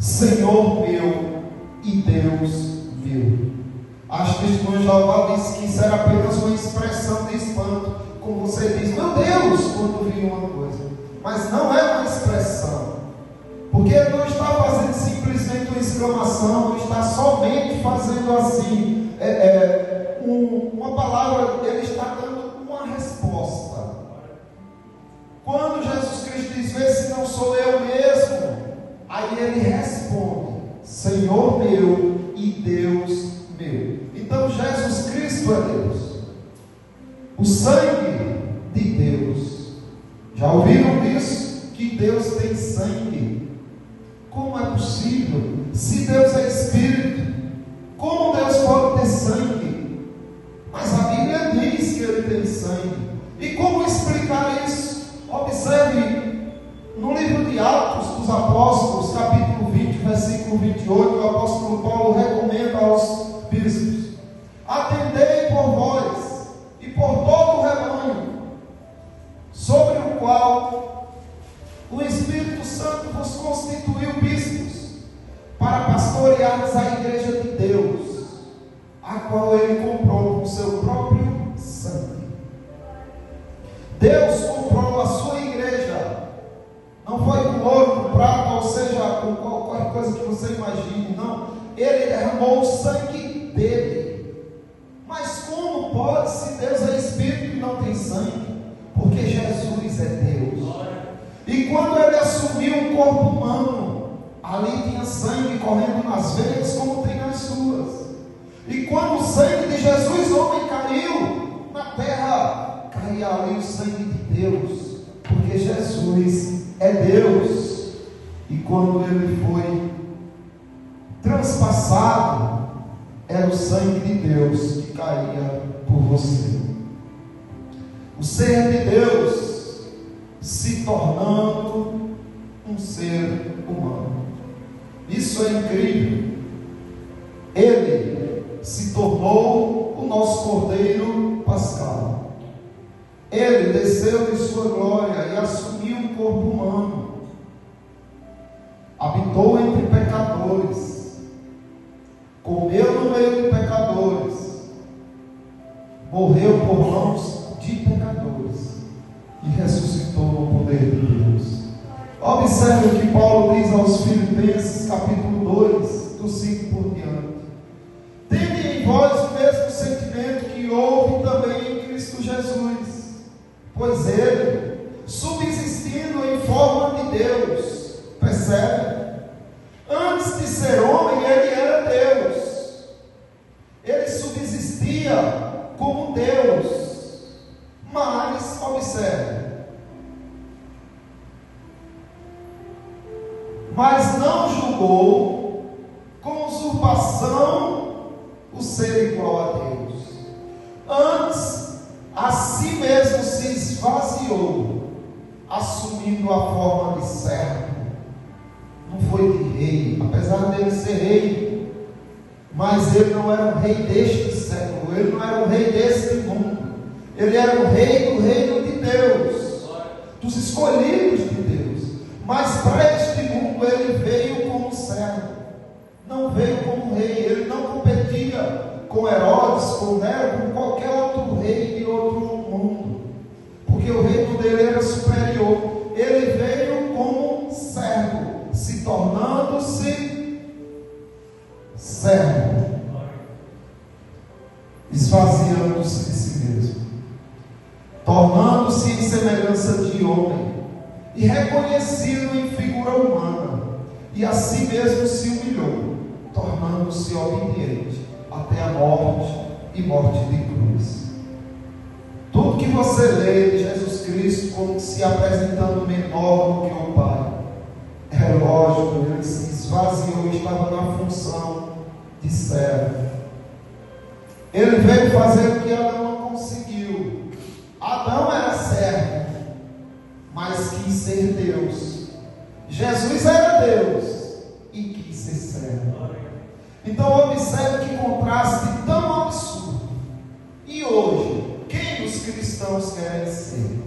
Senhor meu e Deus meu. As testemunhas de Jeová disse que isso era apenas uma expressão de espanto, como você diz, meu Deus, quando viu uma coisa. Mas não é uma expressão, porque ele não está fazendo simplesmente uma exclamação, não está somente fazendo assim, uma palavra, ele está dando uma resposta. Quando Jesus Cristo diz, vê se não sou eu mesmo, aí ele responde, Senhor meu e Deus meu. Então Jesus Cristo é Deus, o sangue de Deus. Já ouviram isso? Que Deus tem sangue. Como é possível? Se Deus é Espírito, como Deus pode ter sangue? Mas a Bíblia diz que Ele tem sangue. E como explicar isso? Observe no livro de Atos dos Apóstolos, capítulo 20, versículo 28, o apóstolo Paulo recomenda aos bispos: atendei por vós e por todo o rebanho, sobre o qual o Espírito Santo vos constituiu bispos, para pastorearmos a igreja de Deus, a qual Ele comprou com seu próprio sangue. Deus comprou a sua igreja, não foi com ouro, com prata, ou seja, com qualquer coisa que você imagine, não. Ele derramou o sangue dele. Mas como pode, se Deus é Espírito e não tem sangue? Porque Jesus é Deus. E quando ele assumiu um corpo humano, ali tinha sangue correndo nas veias, como tem nas suas. E quando o sangue de Jesus, homem, caiu na terra, caía ali o sangue de Deus, porque Jesus é Deus. E quando ele foi transpassado, era o sangue de Deus que caía por você. O ser de Deus se tornando um ser humano. Isso é incrível. Ele se tornou o nosso Cordeiro Pascal. Ele desceu de sua glória e assumiu um corpo humano. Habitou entre pecadores. Comeu no meio de pecadores. Morreu por mãos de pecadores. E ressuscitou no poder de Deus. Observe o que Paulo diz aos Filipenses, capítulo 2, do 5 por diante. Tende em vós o mesmo sentimento que houve também em Cristo Jesus, pois ele, subsistindo em forma de Deus, percebe? Antes de ser homem, ele era Deus. Ele subsistia como Deus. Mas, observe, mas não julgou com usurpação o ser igual a Deus. Antes, a si mesmo se esvaziou, assumindo a forma de servo. Não foi de rei, apesar dele ser rei, mas ele não era um rei deste século, ele não era um rei deste mundo. Ele era o rei do reino de Deus, dos escolhidos de Deus. Mas para este mundo ele veio como servo, não veio como rei. Ele não competia com Herodes, com Nero, com qualquer outro rei de outro mundo, porque o reino dele era superior. Ele veio como servo, se tornando-se servo, esvaziando-se de si mesmo, tornando-se em semelhança de homem, e reconhecido em figura humana, e a si mesmo se humilhou, tornando-se obediente até a morte e morte de cruz. Tudo que você lê de Jesus Cristo como se apresentando menor do que o Pai, é lógico, ele se esvaziou e estava na função de servo. Ele veio fazer o que Adão não conseguiu. Adão era servo, mas quis ser Deus. Jesus era Deus e quis ser servo. Então observe que contraste tão absurdo. E hoje, quem os cristãos querem ser?